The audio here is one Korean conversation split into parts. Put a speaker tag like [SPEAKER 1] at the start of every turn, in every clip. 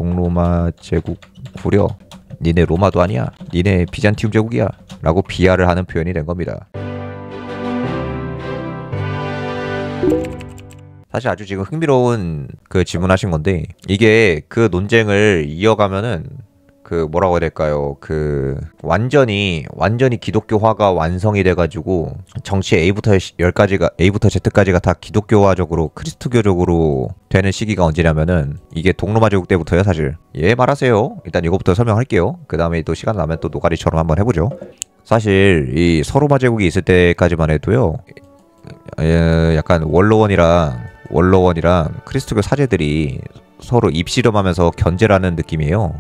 [SPEAKER 1] 동로마 제국 구려. 니네 로마도 아니야. 니네 비잔티움 제국이야. 라고 비하를 하는 표현이 된 겁니다. 사실 아주 지금 흥미로운 그 질문하신 건데, 이게 그 논쟁을 이어가면은 그 뭐라고 해야 될까요? 그 완전히 기독교화가 완성이 돼가지고 정치 A부터 Z까지가 다 기독교화적으로 크리스트교적으로 되는 시기가 언제냐면은 이게 동로마 제국 때부터요. 사실 예 말하세요. 일단 이거부터 설명할게요. 그 다음에 또 시간 나면 또 노가리처럼 한번 해보죠. 사실 이 서로마 제국이 있을 때까지만 해도요, 약간 원로원이랑 크리스트교 사제들이 서로 입씨름하면서 견제라는 느낌이에요.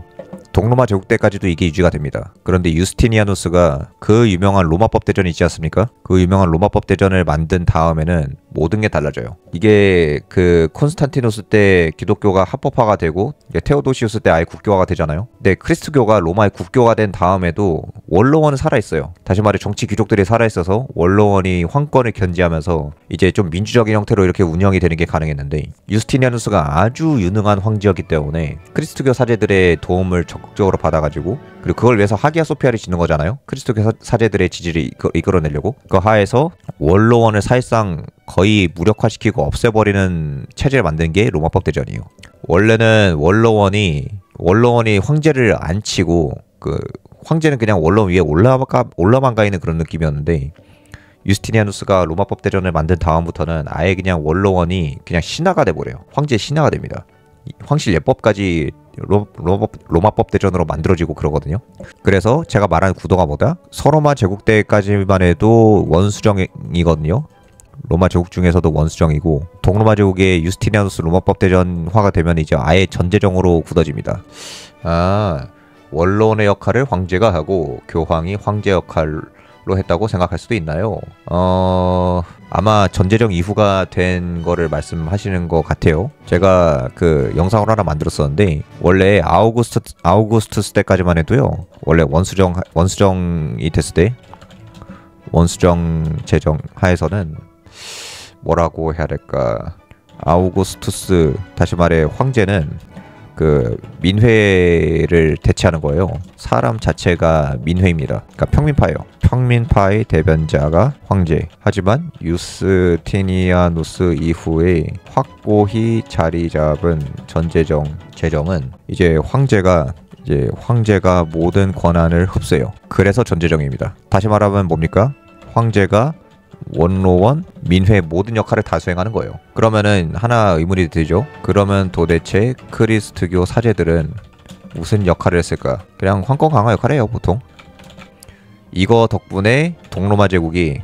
[SPEAKER 1] 동로마 제국 때까지도 이게 유지가 됩니다. 그런데 유스티니아누스가 그 유명한 로마법 대전이 있지 않습니까? 그 유명한 로마법 대전을 만든 다음에는 모든 게 달라져요. 이게 그 콘스탄티누스 때 기독교가 합법화가 되고 테오도시우스 때 아예 국교화가 되잖아요. 근데 크리스트교가 로마의 국교가 된 다음에도 원로원은 살아있어요. 다시 말해 정치 귀족들이 살아있어서 원로원이 황권을 견제하면서 이제 좀 민주적인 형태로 이렇게 운영이 되는 게 가능했는데, 유스티니아누스가 아주 유능한 황제였기 때문에 크리스트교 사제들의 도움을 적극적으로 받아가지고, 그리고 그걸 위해서 하기야 소피아를 짓는 거잖아요. 크리스트교 사제들의 지지를 이끌어내려고. 그 하에서 원로원을 사실상 거의 무력화시키고 없애버리는 체제를 만든 게 로마법 대전이에요. 원래는 원로원이 황제를 안 치고 그 황제는 그냥 원로원 위에 올라만 가 있는 그런 느낌이었는데, 유스티니아누스가 로마법 대전을 만든 다음부터는 아예 그냥 원로원이 그냥 신하가 돼버려요. 황제 신하가 됩니다. 황실 예법까지 로마법 대전으로 만들어지고 그러거든요. 그래서 제가 말하는 구도가 뭐다? 서로마 제국 때까지만 해도 원수정이거든요. 로마 제국 중에서도 원수정이고, 동로마 제국의 유스티니아누스 로마법 대전화가 되면 이제 아예 전제정으로 굳어집니다. 원로원의 역할을 황제가 하고 교황이 황제 역할로 했다고 생각할 수도 있나요? 아마 전제정 이후가 된 거를 말씀하시는 것 같아요. 제가 그 영상을 하나 만들었었는데, 원래 아우구스투스 때까지만 해도요, 원래 원수정이 됐을 때, 원수정 제정 하에서는 뭐라고 해야 될까, 아우구스투스, 다시 말해 황제는 그 민회를 대체하는 거예요. 사람 자체가 민회입니다. 그러니까 평민파예요. 평민파의 대변자가 황제. 하지만 유스티니아누스 이후에 확고히 자리 잡은 제정은 이제 황제가 모든 권한을 흡수해요. 그래서 전제정입니다. 다시 말하면 뭡니까? 황제가 원로원, 민회 모든 역할을 다 수행하는 거예요. 그러면은 하나 의문이 들죠. 그러면 도대체 크리스트교 사제들은 무슨 역할을 했을까? 그냥 황권 강화 역할을 해요, 보통. 이거 덕분에 동로마 제국이,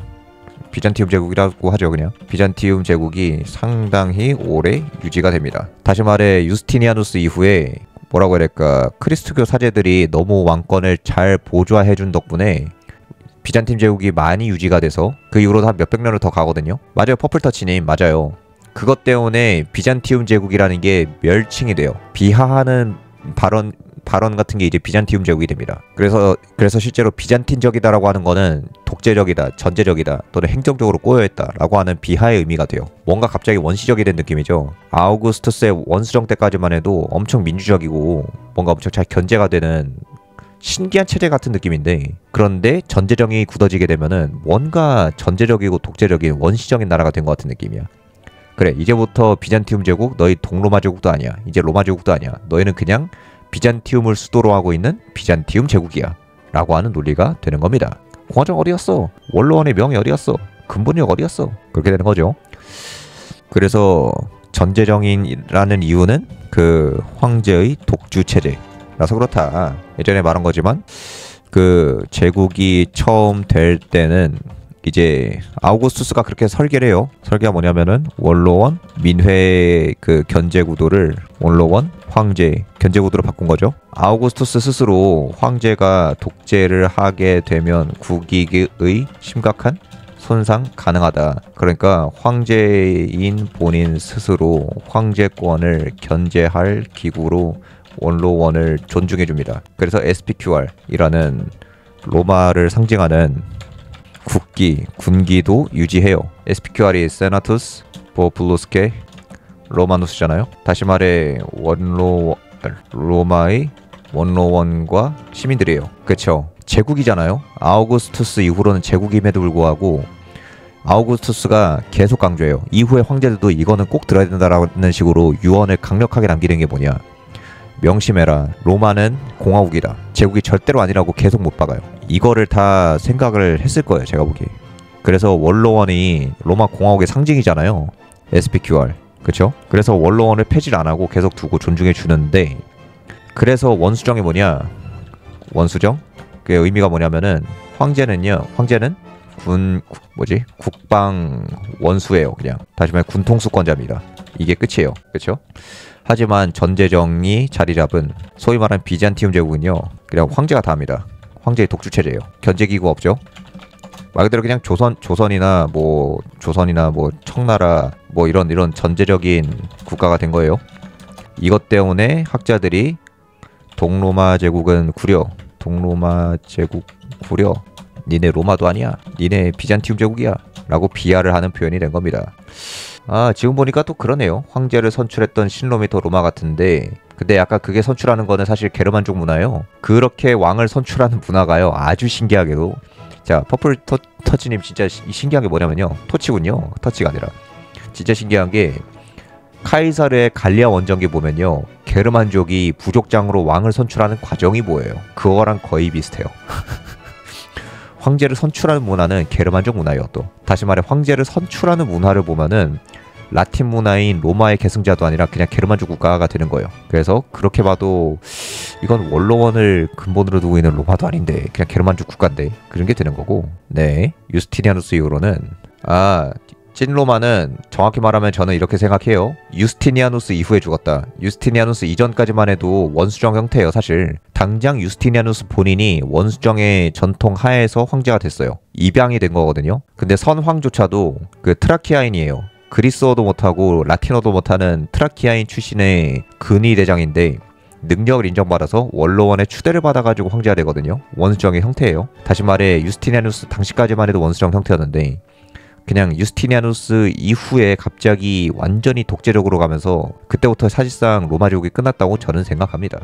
[SPEAKER 1] 비잔티움 제국이라고 하죠, 그냥. 비잔티움 제국이 상당히 오래 유지가 됩니다. 다시 말해 유스티니아누스 이후에 뭐라고 해야 될까, 크리스트교 사제들이 너무 왕권을 잘 보좌해준 덕분에 비잔팀 제국이 많이 유지가 돼서 그 이후로 한 몇백 년을 더 가거든요. 맞아요, 퍼플터치님 맞아요. 그것 때문에 비잔티움 제국이라는 게 멸칭이 돼요. 비하하는 발언 같은 게 이제 비잔티움 제국이 됩니다. 그래서 실제로 비잔틴적이다라고 하는 거는 독재적이다, 전제적이다, 또는 행정적으로 꼬여있다라고 하는 비하의 의미가 돼요. 뭔가 갑자기 원시적이 된 느낌이죠. 아우구스투스의 원수정 때까지만 해도 엄청 민주적이고 뭔가 엄청 잘 견제가 되는 신기한 체제 같은 느낌인데, 그런데 전제정이 굳어지게 되면은 뭔가 전제적이고 독재적인 원시적인 나라가 된 것 같은 느낌이야. 그래, 이제부터 비잔티움 제국, 너희 동로마 제국도 아니야. 이제 로마 제국도 아니야. 너희는 그냥 비잔티움을 수도로 하고 있는 비잔티움 제국이야 라고 하는 논리가 되는 겁니다. 공화정 어디였어? 원로원의 명예 어디였어? 근본력 어디였어? 그렇게 되는 거죠. 그래서 전제정이라는 이유는 그 황제의 독주 체제 라서 그렇다. 예전에 말한 거지만 그 제국이 처음 될 때는 이제 아우구스투스가 그렇게 설계를 해요. 설계가 뭐냐면은 원로원, 민회 그 견제 구도를 원로원, 황제 견제 구도로 바꾼 거죠. 아우구스투스 스스로 황제가 독재를 하게 되면 국익의 심각한 손상 가능하다. 그러니까 황제인 본인 스스로 황제권을 견제할 기구로 원로원을 존중해줍니다. 그래서 SPQR이라는 로마를 상징하는 군기도 유지해요. SPQR이 세나투스 포플루스케 로마누스잖아요. 다시 말해 로마의 원로원과 시민들이에요. 그쵸? 제국이잖아요. 아우구스투스 이후로는 제국임에도 불구하고 아우구스투스가 계속 강조해요. 이후의 황제들도 이거는 꼭 들어야 된다라는 식으로 유언을 강력하게 남기는 게 뭐냐. 명심해라. 로마는 공화국이다. 제국이 절대로 아니라고 계속 못 박아요. 이거를 다 생각을 했을 거예요. 제가 보기에. 그래서 원로원이 로마 공화국의 상징이잖아요. SPQR. 그쵸? 그래서 원로원을 폐지를 안 하고 계속 두고 존중해 주는데, 그래서 원수정이 뭐냐? 원수정? 그게 의미가 뭐냐면은 황제는 국방 원수예요. 그냥 다시 말해 군통수권자입니다. 이게 끝이에요. 그쵸? 하지만 전제정이 자리 잡은 소위 말하는 비잔티움 제국은요, 그냥 황제가 다 합니다. 황제의 독주 체제예요. 견제기구 없죠. 말 그대로 그냥 조선이나 뭐 청나라 뭐 이런 전제적인 국가가 된 거예요. 이것 때문에 학자들이 동로마 제국은 구려, 니네 로마도 아니야, 니네 비잔티움 제국이야 라고 비하를 하는 표현이 된 겁니다. 아, 지금 보니까 또 그러네요. 황제를 선출했던 신롬이 더 로마 같은데, 근데 약간 그게 선출하는 거는 사실 게르만족 문화예요. 그렇게 왕을 선출하는 문화가요, 아주 신기하게도, 자, 퍼플 터치님 진짜 신기한 게 뭐냐면요, 토치군요. 터치가 아니라 진짜 신기한 게, 카이사르의 갈리아 원정기 보면요, 게르만족이 부족장으로 왕을 선출하는 과정이 뭐예요? 그거랑 거의 비슷해요. 황제를 선출하는 문화는 게르만족 문화예요. 또 다시 말해 황제를 선출하는 문화를 보면은 라틴 문화인 로마의 계승자도 아니라 그냥 게르만족 국가가 되는 거예요. 그래서 그렇게 봐도 이건 원로원을 근본으로 두고 있는 로마도 아닌데 그냥 게르만족 국가인데, 그런 게 되는 거고. 네, 유스티니아누스 이후로는, 찐 로마는 정확히 말하면 저는 이렇게 생각해요. 유스티니아누스 이후에 죽었다. 유스티니아누스 이전까지만 해도 원수정 형태예요. 사실 당장 유스티니아누스 본인이 원수정의 전통 하에서 황제가 됐어요. 입양이 된 거거든요. 근데 선황조차도 그 트라키아인이에요. 그리스어도 못하고 라틴어도 못하는 트라키아인 출신의 근위 대장인데 능력을 인정받아서 원로원의 추대를 받아가지고 황제가 되거든요. 원수정의 형태예요. 다시 말해 유스티니아누스 당시까지만 해도 원수정 형태였는데, 그냥 유스티니아누스 이후에 갑자기 완전히 독재적으로 가면서 그때부터 사실상 로마 제국이 끝났다고 저는 생각합니다.